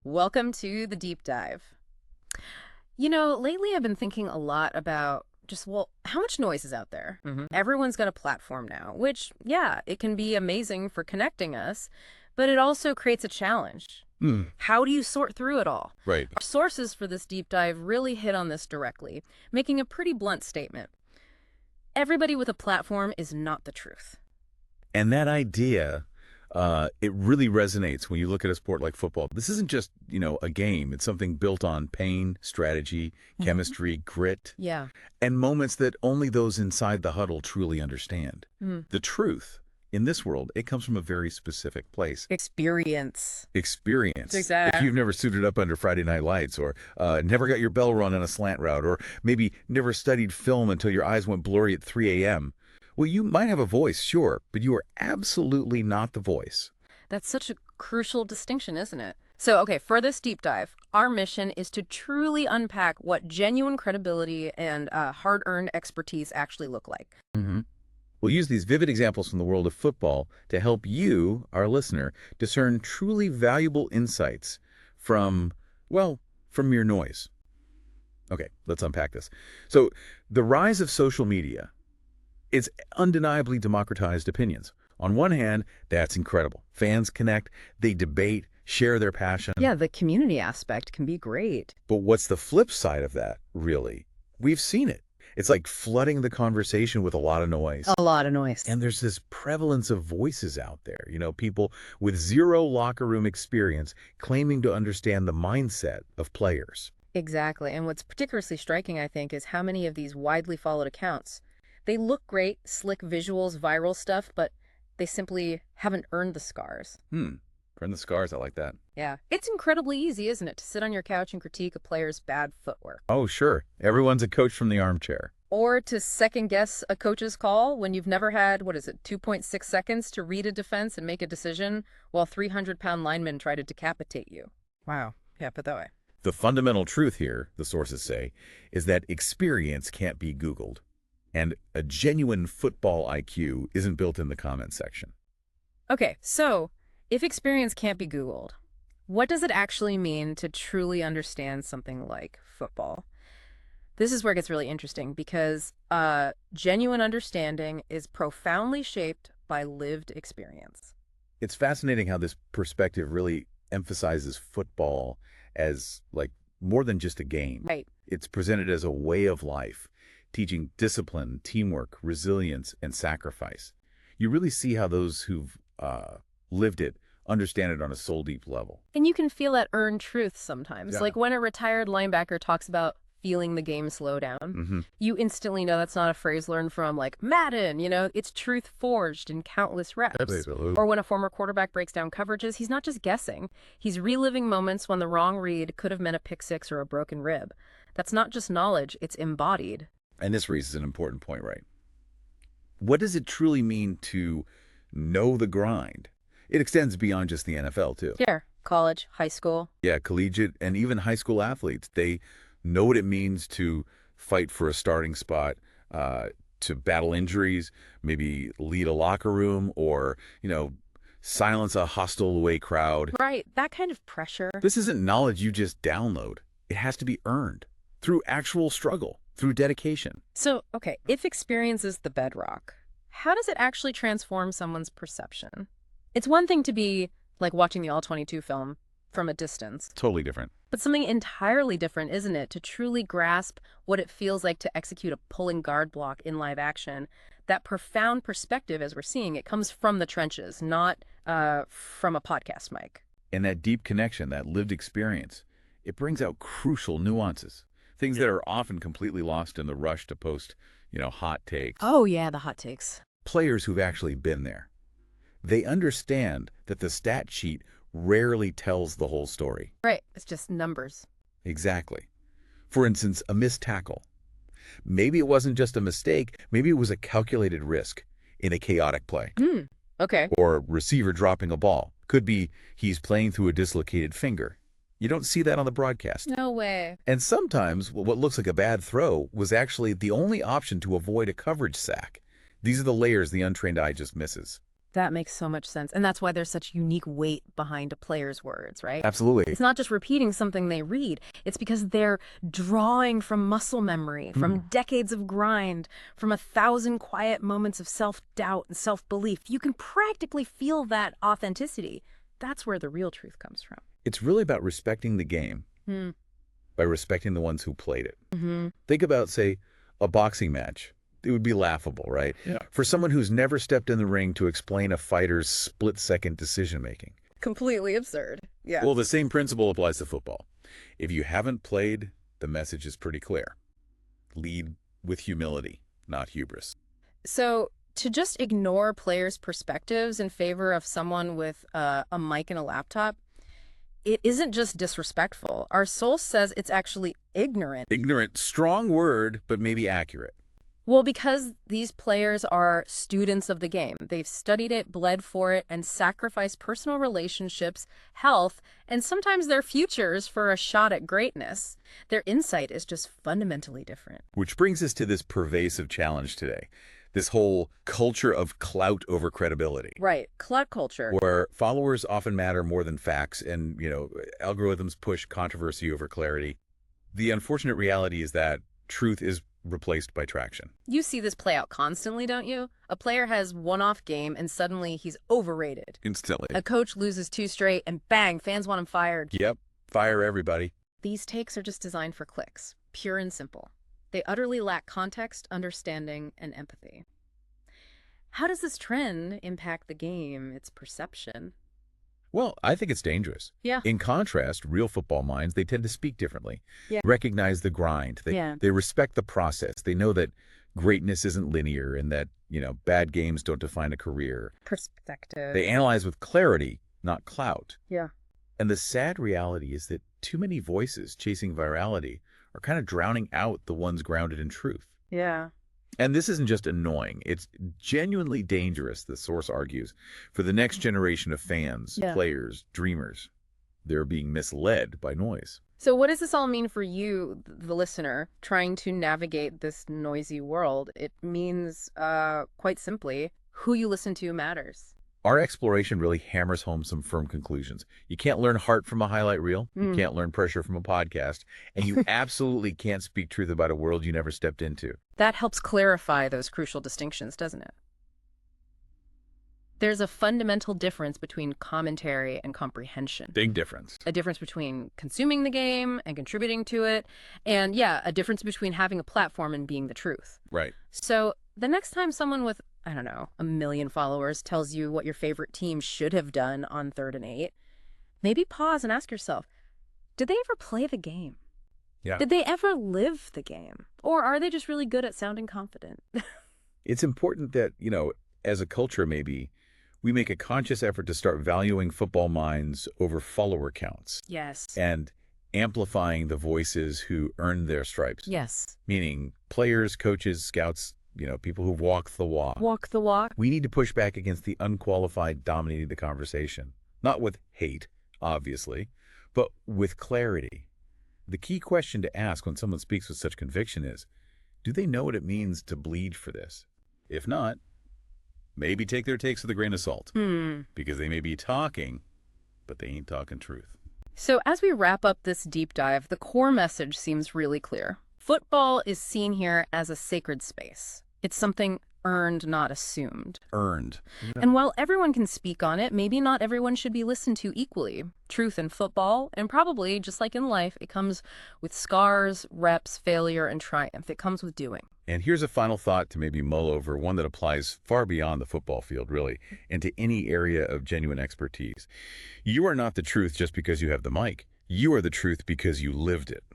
Welcome to the deep dive. Lately I've been thinking a lot about how much noise is out there? Everyone's got a platform now, which, yeah, it can be amazing for connecting us, but it also creates a challenge. Hmm. How do you sort through it all? Right. Our sources for this deep dive really hit on this directly, making a pretty blunt statement. Everybody with a platform is not the truth. And that idea, it really resonates when you look at a sport like football. This isn't just, a game. It's something built on pain, strategy, chemistry, grit, Yeah. and moments that only those inside the huddle truly understand. Mm. The truth, in this world, it comes from a very specific place. Experience. Experience. Exactly. If you've never suited up under Friday Night Lights, or never got your bell rung on a slant route, or maybe never studied film until your eyes went blurry at 3 a.m., well, you might have a voice, sure, but you are absolutely not the voice. That's such a crucial distinction, isn't it? So, okay, for this deep dive, our mission is to truly unpack what genuine credibility and hard-earned expertise actually look like. hmm We'll use these vivid examples from the world of football to help you, our listener, discern truly valuable insights from, well, from mere noise. Okay, let's unpack this. So, the rise of social media, it's undeniably democratized opinions. On one hand, that's incredible. Fans connect, they debate, share their passion. Yeah, the community aspect can be great. But what's the flip side of that, really? We've seen it. It's like flooding the conversation with a lot of noise. A lot of noise. And there's this prevalence of voices out there, people with zero locker room experience claiming to understand the mindset of players. Exactly. And what's particularly striking, I think, is how many of these widely followed accounts, they look great, slick visuals, viral stuff, but they simply haven't earned the scars. Burn the scars, I like that. Yeah. It's incredibly easy, isn't it, to sit on your couch and critique a player's bad footwork? Oh, sure. Everyone's a coach from the armchair. Or to second guess a coach's call when you've never had, 2.6 seconds to read a defense and make a decision while 300-pound linemen try to decapitate you. Wow. Yeah, put that way. The fundamental truth here, the sources say, is that experience can't be Googled. And a genuine football IQ isn't built in the comment section. Okay, so if experience can't be Googled, what does it actually mean to truly understand something like football? This is where it gets really interesting because genuine understanding is profoundly shaped by lived experience. It's fascinating how this perspective really emphasizes football as like more than just a game. Right. It's presented as a way of life, teaching discipline, teamwork, resilience, and sacrifice. You really see how those who've lived it understand it on a soul-deep level. And you can feel that earned truth sometimes. Yeah. Like when a retired linebacker talks about feeling the game slow down, you instantly know that's not a phrase learned from like Madden, it's truth forged in countless reps. Absolutely. Or when a former quarterback breaks down coverages, he's not just guessing. He's reliving moments when the wrong read could have meant a pick six or a broken rib. That's not just knowledge, it's embodied. And this raises an important point, right? What does it truly mean to know the grind? It extends beyond just the NFL, too. Sure. College, high school. Yeah, collegiate and even high school athletes, they know what it means to fight for a starting spot, to battle injuries, maybe lead a locker room, or, silence a hostile away crowd. Right. That kind of pressure. This isn't knowledge you just download. It has to be earned through actual struggle, through dedication. So, okay, if experience is the bedrock, how does it actually transform someone's perception? It's one thing to be like watching the All-22 film from a distance, Totally different. but something entirely different, isn't it, to truly grasp what it feels like to execute a pulling guard block in live action. That profound perspective, as we're seeing, it comes from the trenches, not from a podcast mic. And that deep connection, that lived experience, it brings out crucial nuances, things that are often completely lost in the rush to post, hot takes. Oh, yeah, the hot takes. Players who've actually been there, they understand that the stat sheet rarely tells the whole story. Right, it's just numbers. Exactly. For instance, a missed tackle. Maybe it wasn't just a mistake, maybe it was a calculated risk in a chaotic play. Okay. Or receiver dropping a ball. Could be he's playing through a dislocated finger. You don't see that on the broadcast. No way. And sometimes what looks like a bad throw was actually the only option to avoid a coverage sack. These are the layers the untrained eye just misses. That makes so much sense. And that's why there's such unique weight behind a player's words, right? Absolutely. It's not just repeating something they read. It's because they're drawing from muscle memory, from decades of grind, from 1,000 quiet moments of self-doubt and self-belief. You can practically feel that authenticity. That's where the real truth comes from. It's really about respecting the game Hmm. by respecting the ones who played it. Mm-hmm. Think about, say, a boxing match. It would be laughable, right? Yeah. For someone who's never stepped in the ring to explain a fighter's split-second decision-making. Completely absurd. Yeah. Well, the same principle applies to football. If you haven't played, the message is pretty clear. Lead with humility, not hubris. So to just ignore players' perspectives in favor of someone with a mic and a laptop, it isn't just disrespectful. Our soul says it's actually ignorant. Ignorant, strong word, but maybe accurate. Well, because these players are students of the game. They've studied it, bled for it, and sacrificed personal relationships, health, and sometimes their futures for a shot at greatness. Their insight is just fundamentally different. Which brings us to this pervasive challenge today. This whole culture of clout over credibility. Right. Clout culture. Where followers often matter more than facts and, algorithms push controversy over clarity. The unfortunate reality is that truth is replaced by traction. You see this play out constantly, don't you? A player has one-off game and suddenly he's overrated. Instantly. A coach loses 2 straight and bang, fans want him fired. Yep. Fire everybody. These takes are just designed for clicks, pure and simple. They utterly lack context, understanding, and empathy. How does this trend impact the game, its perception? Well, I think it's dangerous. Yeah. In contrast, real football minds, they tend to speak differently. Yeah. Recognize the grind. They respect the process. They know that greatness isn't linear and that, bad games don't define a career. Perspective. They analyze with clarity, not clout. Yeah. And the sad reality is that too many voices chasing virality are kind of drowning out the ones grounded in truth. Yeah. And this isn't just annoying. It's genuinely dangerous, the source argues, for the next generation of fans, players, dreamers. They're being misled by noise. So what does this all mean for you, the listener, trying to navigate this noisy world? It means, quite simply, who you listen to matters. Our exploration really hammers home some firm conclusions. You can't learn heart from a highlight reel. You can't learn pressure from a podcast. And you absolutely can't speak truth about a world you never stepped into. That helps clarify those crucial distinctions, doesn't it? There's a fundamental difference between commentary and comprehension. Big difference. A difference between consuming the game and contributing to it. And a difference between having a platform and being the truth. Right. So the next time someone with, 1 million followers tells you what your favorite team should have done on 3rd and 8, maybe pause and ask yourself, did they ever play the game? Yeah. Did they ever live the game? Or are they just really good at sounding confident? It's important that, as a culture maybe, we make a conscious effort to start valuing football minds over follower counts. Yes. And amplifying the voices who earned their stripes. Yes. Meaning players, coaches, scouts, people who walk the walk. Walk the walk. We need to push back against the unqualified dominating the conversation. Not with hate, obviously, but with clarity. The key question to ask when someone speaks with such conviction is, do they know what it means to bleed for this? If not, maybe take their takes with a grain of salt. Because they may be talking, but they ain't talking truth. So as we wrap up this deep dive, the core message seems really clear. Football is seen here as a sacred space. It's something earned, not assumed. Earned. And while everyone can speak on it, maybe not everyone should be listened to equally. Truth in football, and probably, just like in life, it comes with scars, reps, failure, and triumph. It comes with doing. And here's a final thought to maybe mull over, one that applies far beyond the football field, really, and to any area of genuine expertise. You are not the truth just because you have the mic. You are the truth because you lived it.